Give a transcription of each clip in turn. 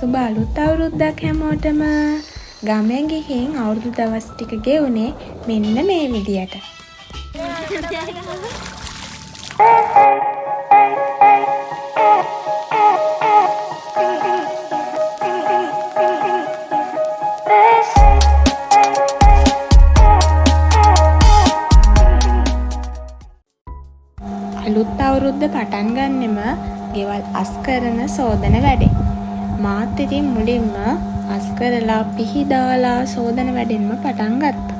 සුබ අලුත් අවුරුද්දක් හැමෝටම. ගමෙන් ගිහින් අවුරුදු දවස් ටික ගෙවුනේ මෙන්න මේ විදියට. අලුත් අවුරුද්ද පටන් ගන්නෙම ගෙවල් අස් කරන සෝදන වැඩේ. මාත් ඉතින් මුලින්ම අස් කරලා පිහි දාලා සෝදන වැඩෙන්ම පටන් ගත්තා.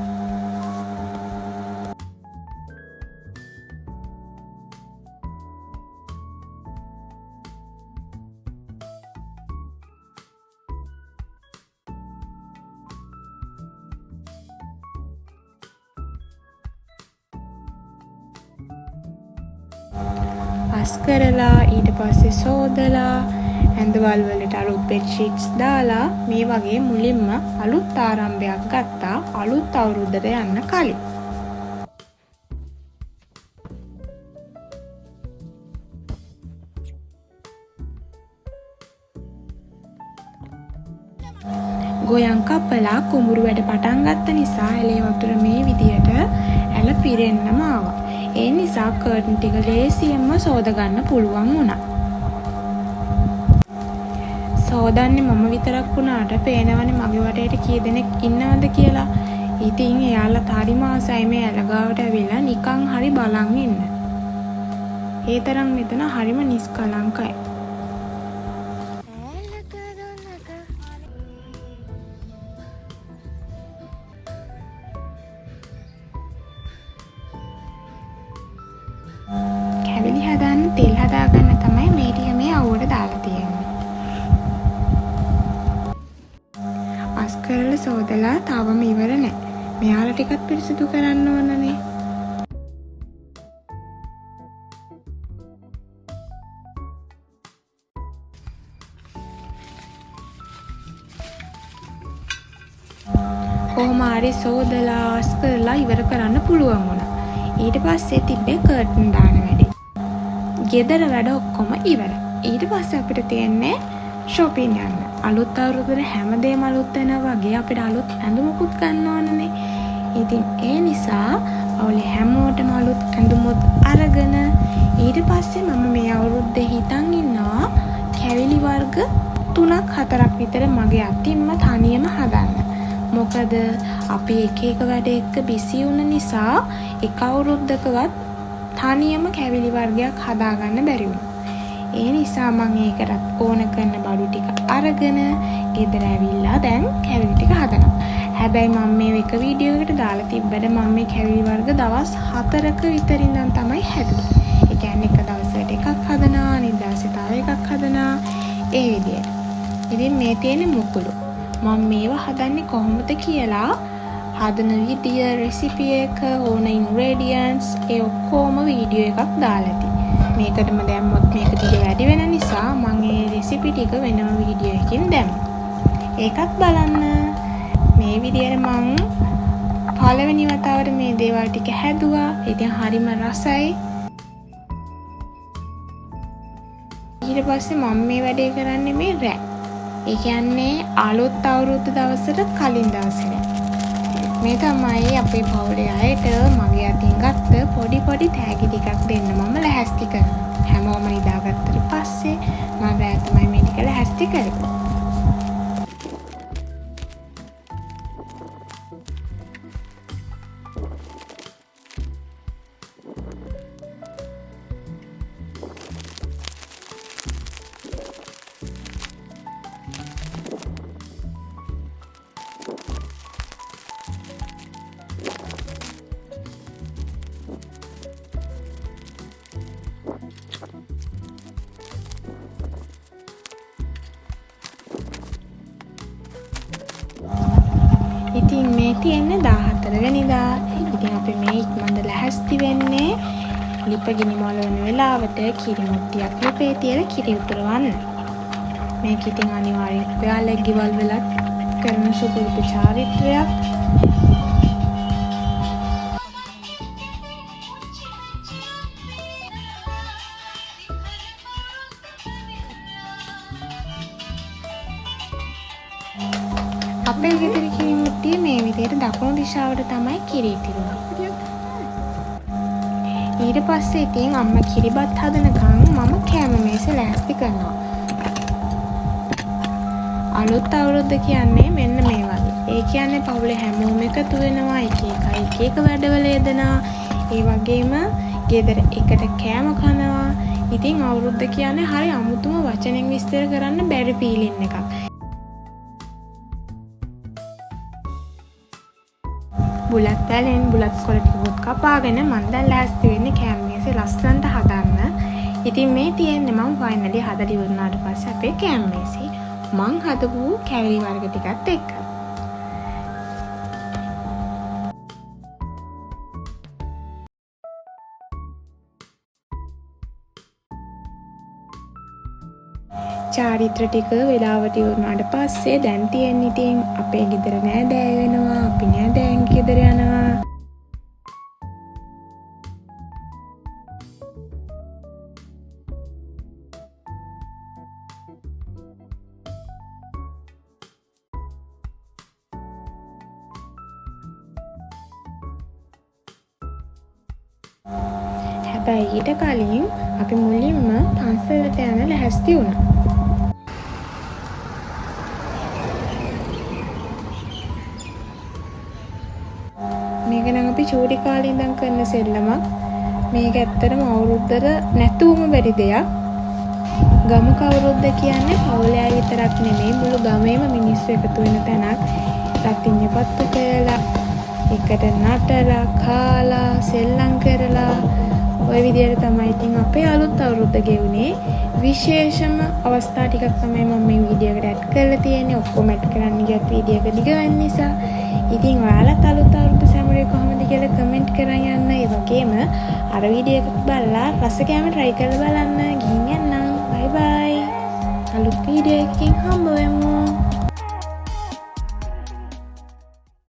අස් කරලා ඊට පස්සේ සෝදලා ඇඳවල් වලට අලුත් බෙඩ් ෂීට්ස් දාලා මේ වගේ මුලින්ම අලුත් ආරම්භයක් ගත්තා අලුත් අවුරුද්දට යන්න කලින්. ගොයන් කපලා කුඹුරු වැඩ පටන් ගත්ත නිසා ඇලේ වතුර මේ විදියට ඇල පිරෙන්නම ආවා. ඒ නිසා කර්ටන් ටික ලේසියෙන්ම සෝද ගන්න පුළුවන් වුණා. සෝදන්නේ මම විතරක් වුණාට පේනවනේ මගේ වටේට කී දෙනෙක් ඉන්නවද කියලා. ඉතින් එයාලා හරිම ආසයි මේ ඇලගාවට ඇවිල්ලා නිකන් හරි බලන් ඉන්න. ඒ තරම් මෙතන හරිම නිස්කලංකයි. කැවිලි හදන්න තෙල් හදාගන්න තමයි මේ ටික මේ අවුවට දාලා තියෙන්නේ. අස් කරලා සෝදලා තාවම ඉවර නැහැ. මෙයාලා ටිකක් පිරිසිදු කරන්න ඕනනේ. කොහොම හරි සෝදලා අස් කරලා ඉවර කරන්න පුළුවන් වුණා. ඊට පස්සේ තිබ්බේ කර්ටන් දාන වැඩේ. ගෙදර වැඩ ඔක්කොම ඉවරයි. ඊට පස්සේ අපිට තියෙන්නේ shopping යන්න. අලුත් අවුරුද්දේ හැමදේම අලුත් වෙනවා වගේ අපිට අලුත් ඇඳුමකුත් ගන්න ඕනනේ. ඉතින් ඒ නිසා අවුලේ හැමෝටම අලුත් ඇඳුමුත් අරගෙන ඊට පස්සේ මම මේ අවුරුද්දේ හිතන් ඉන්නවා කැවිලි වර්ග 3-4ක් විතර මගේ අතින්ම තනියම හදන්න. මොකද අපි එක එක වැඩ එක්ක බිසි වුණ නිසා එක අවුරුද්දකවත් තනියම කැවිලි වර්ගයක් හදාගන්න බැරි වුණා. ඒ නිසා මම ඒකටත් ඕන කරන බඩු ටික අරගෙන ගෙදර ඇවිල්ලා දැන් කැවිලි ටික හදනවා. හැබැයි මම මේ එක වීඩියෝ එකකට දාලා තිබ්බට මම මේ කැවිලි වර්ග දවස් 4ක විතර ඉඳන් තමයි හැදුවේ. ඒ කියන්නේ එක දවසකට එකක් හදනවා, අනිත් දවසේ තව එකක් හදනවා. ඒ විදියට. ඉතින් මේ තියෙන මුකුළු මම මේවා හදන්නේ කොහොමද කියලා හදන විදිය, රෙසිපි එක, ඕන ඉන්ග්‍රේඩියන්ට්ස් ඒ ඔක්කොම වීඩියෝ එකක් දාලා තියෙනවා. මේකටම දැම්මොත් මේක ටික වැඩි වෙන නිසා මම මේ රෙසිපි ටික වෙනම වීඩියෝ එකකින් දැම්මා. ඒකත් බලන්න. මේ විදියට මම පළවෙනි වතාවට මේ දේවල් ටික හැදුවා. ඉතින් හරිම රසයි. ඊට පස්සේ මම මේ වැඩේ කරන්නේ මේ රෑ. ඒ කියන්නේ අලුත් අවුරුද්ද දවසට කලින් දවසේ. මේ තමයි අපේ පවුලේ අයට මගේ අතින් ගත්ත පොඩි තෑගි ටිකක් දෙන්න මම ලැහැස්ති කරනවා. හැමෝම නිදාගත්තට පස්සේ මම රෑ තමයි මේ ටික ලැහැස්ති කරන්නේ. ඉතින් මේ තියෙන්නේ 14 වෙනිදා. ඉතින් අපි මේ ඉක්මනට ලැහැස්ති වෙන්නේ ලිපගිනි මොලවන වෙලාවට කිරි මුට්ටියක් ලිපේ තියලා කිරි උතුරවන්න. මේක ඉතින් අනිවාර්යයෙන් ඔයාලා ගෙවල් වලත් කරන සුපුරුදු චාරිත්‍රයක්. අපේ ගෙදර කිරිමුට්ටිය මේ විදිහට දකුණු දිශාවට තමයි කිරි ඉතිරුනේ. ඊට පස්සේ ඉතින් අම්මා කිරිබත් හදනකම් මම කෑම මේස ලෑස්ති කරනවා. අලුත් අවුරුද්ද කියන්නේ මෙන්න මේ වගේ. ඒ කියන්නේ පවුලේ හැමෝම එකතු වෙනවා, එක එක වැඩවල යෙදෙනවා. ඒ වගේම ගෙදර එකට කෑම කනවා. ඉතින් අවුරුද්ද කියන්නේ හරි අමුතුම වචනෙන් විස්තර කරන්න බැරි ෆීලින් එකක්. බුලත් පැලෙන් බුලත් කොළ ටිකක් කපාගෙන මම දැන් ලෑස්ති වෙන්නේ කෑම මේසේ ලස්සනට හදන්න. ඉතින් මේ තියෙන්නේ මම ෆයිනලි හදලා ඉවරනාට පස්සේ අපේ කෑම මේසේ මං හදපු කැවිලි වර්ග ටිකත් එක්ක. චාරිත්‍ර ටික වෙලාවට ඉවරනාට පස්සේ දැන් තියෙන්නේ ඉතින් අපේ ගෙදර නෑදෑය වෙනවා, අපි නෑදෑයන් ගෙදර යනවා. හැබැයි ඊට කලින් අපි මුලින්ම පන්සලට යන ලැහැස්ති වුණා. මේක නම් අපි චූටි කාලේ ඉඳන් කරන සෙල්ලමක්. මේක ඇත්තටම අවුරුද්දට නැතුවම බැරි දෙයක්. ගමක අවුරුද්ද කියන්නේ පවුලේ අය විතරක් නෙමෙයි මුළු ගමේම මිනිස්සු එකතු වෙන තැනක්. රතිඤ්ඤ පත්තු කරලා, එකට නටලා, කාලා, සෙල්ලම් කරලා ඔය විදිහට තමයි ඉතින් අපේ අලුත් අවුරුද්ද ගෙවුනේ. විශේෂම අවස්ථා ටිකක් තමයි මම මේ වීඩියෝ එකට ඇඩ් කරලා තියෙන්නේ. ඔක්කොම ඇඩ් කරන්න ගියත් වීඩියෝ එක දිග වෙන නිසා. ඉතින් ඔයාලත් අලුත් අවුරුද්ද සැමරේ කොහොමද කියලා කමෙන්ට් කරන් යන්න. ඒ වගේම අර වීඩියෝ එක බලලා රස කෑම try කරලා බලන්න. ගිහින් යන්නම්. බයි බයි. අලුත් වීඩියෝ එකකින් හම්බ වෙමු.